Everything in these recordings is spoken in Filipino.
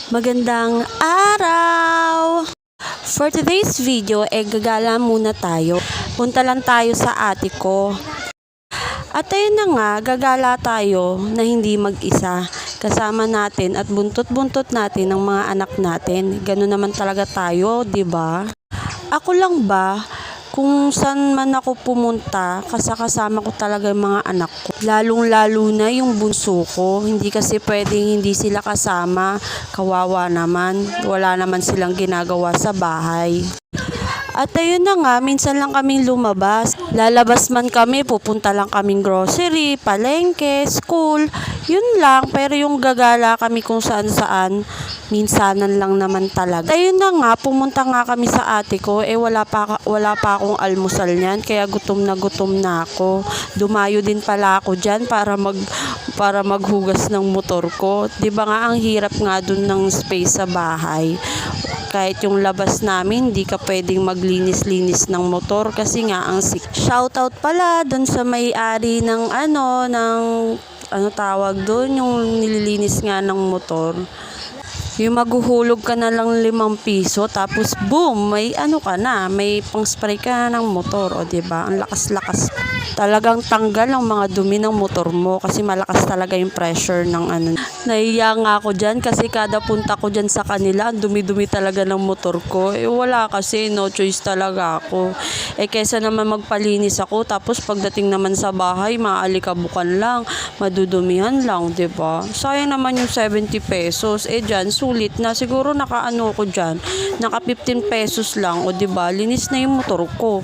Magandang araw! For today's video, gagala muna tayo. Punta lang tayo sa ate ko. At ayun na nga, gagala tayo na hindi mag-isa. Kasama natin at buntot-buntot natin ng mga anak natin. Ganun naman talaga tayo, 'di ba? Ako lang ba? Kung saan man ako pumunta, kasama ko talaga yung mga anak ko. Lalong-lalo na yung bunso ko. Hindi kasi pwedeng hindi sila kasama. Kawawa naman. Wala naman silang ginagawa sa bahay. At ayun na nga, minsan lang kaming lumabas. Lalabas man kami, pupunta lang kaming grocery, palengke, school. Yun lang, pero yung gagala kami kung saan-saan, minsanan lang naman talaga. Ayun na nga, pumunta nga kami sa ate ko, wala pa akong almusal niyan, kaya gutom na ako. Dumayo din pala ako diyan para maghugas ng motor ko. 'Di ba nga ang hirap nga dun ng space sa bahay. Kahit yung labas namin, hindi ka pwedeng maglinis-linis ng motor kasi nga ang sick. Shoutout pala dun sa may-ari ng tawag doon, yung nililinis nga ng motor. Yung maghuhulog ka na lang 5 piso, tapos boom, may may pang-spray ka na ng motor, o diba? Ang lakas-lakas. Talagang tanggal ang mga dumi ng motor mo kasi malakas talaga yung pressure ng Nahiya nga ako dyan kasi kada punta ko dyan sa kanila, ang dumi-dumi talaga ng motor ko. Wala kasi, no choice talaga ako. Kesa naman magpalinis ako, tapos pagdating naman sa bahay, maalikabukan lang, madudumihan lang, diba? Sayang naman yung 70 pesos. Dyan, sulit na. Siguro ko dyan, naka 15 pesos lang, o diba? Linis na yung motor ko.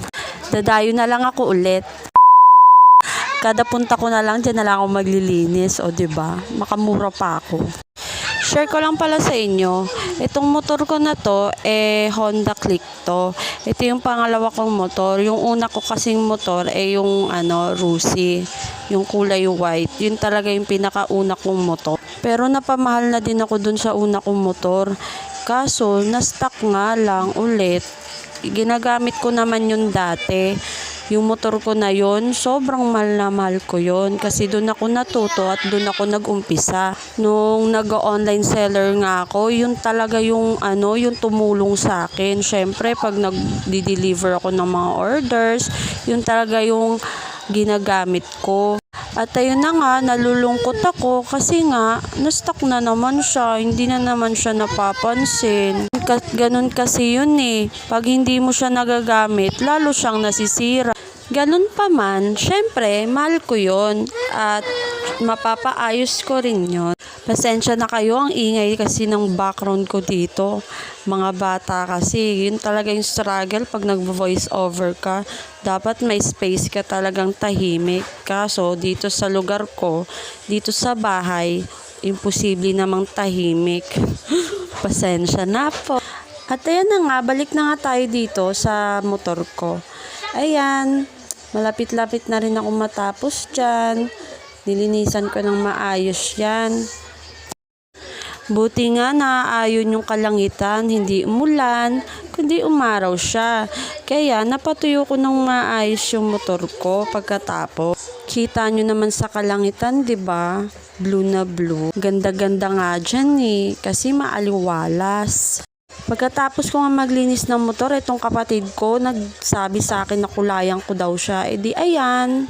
Dadayo na lang ako ulit. Kada punta ko na lang, dyan na lang ako maglilinis, o diba? Makamura pa ako. Share ko lang pala sa inyo, itong motor ko na to, Honda Click to. Ito yung pangalawa kong motor. Yung una ko kasing motor, yung Rusi, yung kulay white. Yun talaga yung pinakauna kong motor. Pero napamahal na din ako dun sa una kong motor. Kaso, na-stuck nga lang ulit. Ginagamit ko naman yun dati. Yung motor ko na yon, sobrang mahal na mahal ko yon kasi doon ako natuto at doon ako nag-umpisa. Nung nag-online seller nga ako, yun talaga yung yung tumulong sa akin. Syempre, pag nag-deliver ako ng mga orders, yun talaga yung ginagamit ko. At ayun na nga, nalulungkot ako kasi nga, na-stuck na naman siya, hindi na naman siya napapansin. Ganun kasi yun pag hindi mo siya nagagamit, lalo siyang nasisira. Ganun pa man, syempre, mahal ko yun at mapapaayos ko rin yun. Pasensya na kayo, ang ingay kasi ng background ko dito. Mga bata kasi, yun talaga yung struggle pag nag-voice over ka. Dapat may space ka talagang tahimik. Kaso, dito sa lugar ko, dito sa bahay, imposible namang tahimik. Pasensya na po. At ayan na nga, balik na nga tayo dito sa motor ko. Ayan, malapit-lapit na rin ako matapos dyan. Nilinisan ko ng maayos yan. Buti nga naaayon yung kalangitan, hindi umulan, kundi umaraw siya. Kaya napatuyo ko ng maayos yung motor ko pagkatapos. Kita nyo naman sa kalangitan, 'di ba? Blue na blue. Ganda-ganda nga dyan kasi maaliwalas. Pagkatapos ko nga maglinis ng motor, itong kapatid ko nagsabi sa akin na kulayan ko daw siya. Di ayan.